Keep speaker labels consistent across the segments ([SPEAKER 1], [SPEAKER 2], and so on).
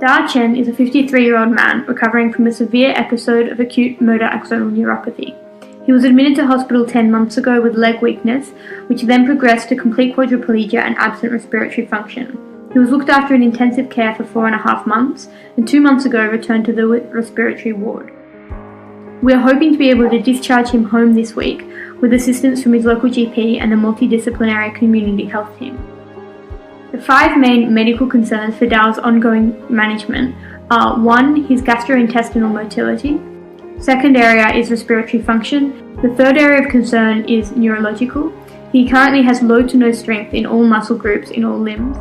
[SPEAKER 1] Dao Chan is a 53-year-old man recovering from a severe episode of acute motor axonal neuropathy. He was admitted to hospital 10 months ago with leg weakness, which then progressed to complete quadriplegia and absent respiratory function. He was looked after in intensive care for 4.5 months, and 2 months ago returned to the respiratory ward. We are hoping to be able to discharge him home this week with assistance from his local GP and the multidisciplinary community health team. The 5 main medical concerns for Dao's ongoing management are 1. His gastrointestinal motility. Second area is respiratory function. The third area of concern is neurological. He currently has low to no strength in all muscle groups in all limbs.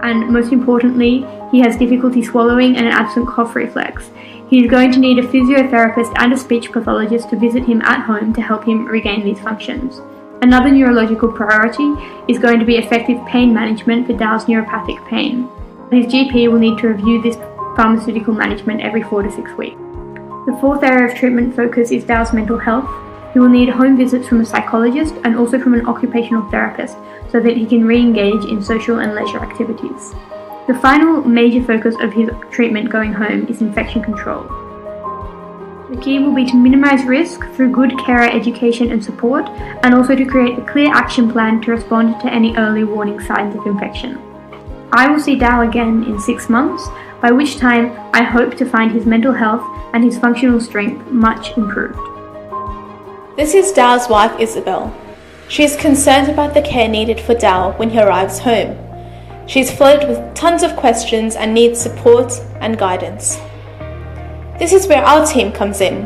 [SPEAKER 1] And most importantly, he has difficulty swallowing and an absent cough reflex. He is going to need a physiotherapist and a speech pathologist to visit him at home to help him regain these functions. Another neurological priority is going to be effective pain management for Dao's neuropathic pain. His GP will need to review this pharmaceutical management every 4 to 6 weeks. The fourth area of treatment focus is Dao's mental health. He will need home visits from a psychologist and also from an occupational therapist so that he can re-engage in social and leisure activities. The final major focus of his treatment going home is infection control. The key will be to minimise risk through good carer education and support, and also to create a clear action plan to respond to any early warning signs of infection. I will see Dao again in 6 months, by which time I hope to find his mental health and his functional strength much improved.
[SPEAKER 2] This is Dao's wife Isabel. She is concerned about the care needed for Dao when he arrives home. She is flooded with tons of questions and needs support and guidance. This is where our team comes in.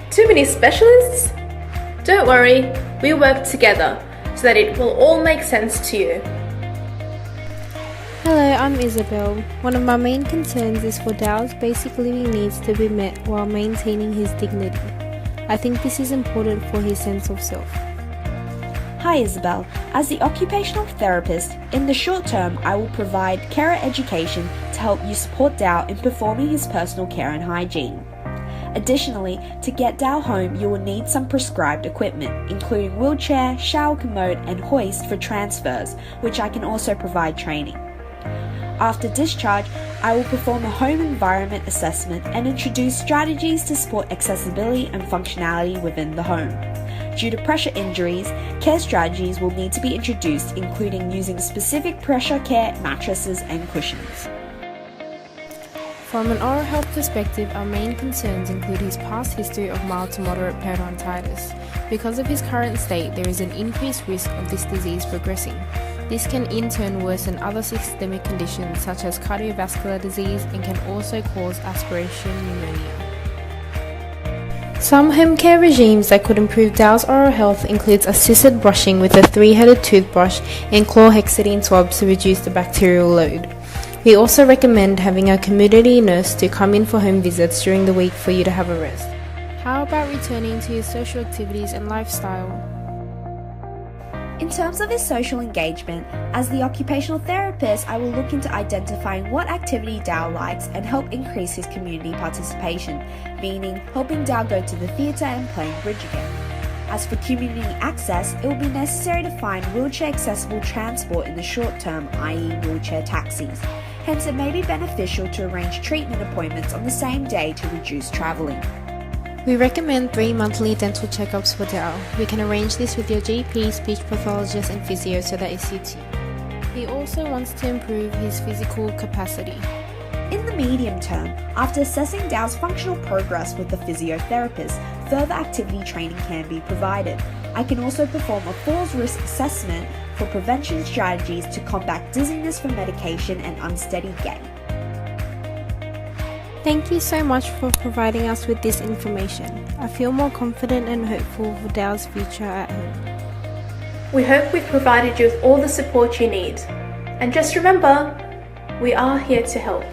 [SPEAKER 2] Too many specialists? Don't worry, we work together so that it will all make sense to you.
[SPEAKER 3] Hello, I'm Isabel. One of my main concerns is for Dao's basic living needs to be met while maintaining his dignity. I think this is important for his sense of self.
[SPEAKER 4] Hi Isabel. As the occupational therapist, in the short term I will provide carer education to help you support Dao in performing his personal care and hygiene. Additionally, to get Dao home you will need some prescribed equipment, including wheelchair, shower commode and hoist for transfers, which I can also provide training. After discharge, I will perform a home environment assessment and introduce strategies to support accessibility and functionality within the home. Due to pressure injuries, care strategies will need to be introduced, including using specific pressure care mattresses and cushions.
[SPEAKER 3] From an oral health perspective, our main concerns include his past history of mild to moderate periodontitis. Because of his current state, there is an increased risk of this disease progressing. This can in turn worsen other systemic conditions such as cardiovascular disease and can also cause aspiration pneumonia. Some home care regimes that could improve Dao's oral health includes assisted brushing with a 3-headed toothbrush and chlorhexidine swabs to reduce the bacterial load. We also recommend having a community nurse to come in for home visits during the week for you to have a rest. How about returning to his social activities and lifestyle?
[SPEAKER 4] In terms of his social engagement, as the occupational therapist, I will look into identifying what activity Dao likes and help increase his community participation, meaning helping Dao go to the theatre and playing bridge again. As for community access, it will be necessary to find wheelchair-accessible transport in the short term, i.e. wheelchair taxis. Hence, it may be beneficial to arrange treatment appointments on the same day to reduce travelling.
[SPEAKER 3] We recommend 3 monthly dental checkups for Dao. We can arrange this with your GP, speech pathologist and physio so that it suits you. He also wants to improve his physical capacity.
[SPEAKER 4] In the medium term, after assessing Dao's functional progress with the physiotherapist, further activity training can be provided. I can also perform a falls risk assessment for prevention strategies to combat dizziness from medication and unsteady gait.
[SPEAKER 3] Thank you so much for providing us with this information. I feel more confident and hopeful for Dao's future at home.
[SPEAKER 2] We hope we've provided you with all the support you need. And just remember, we are here to help.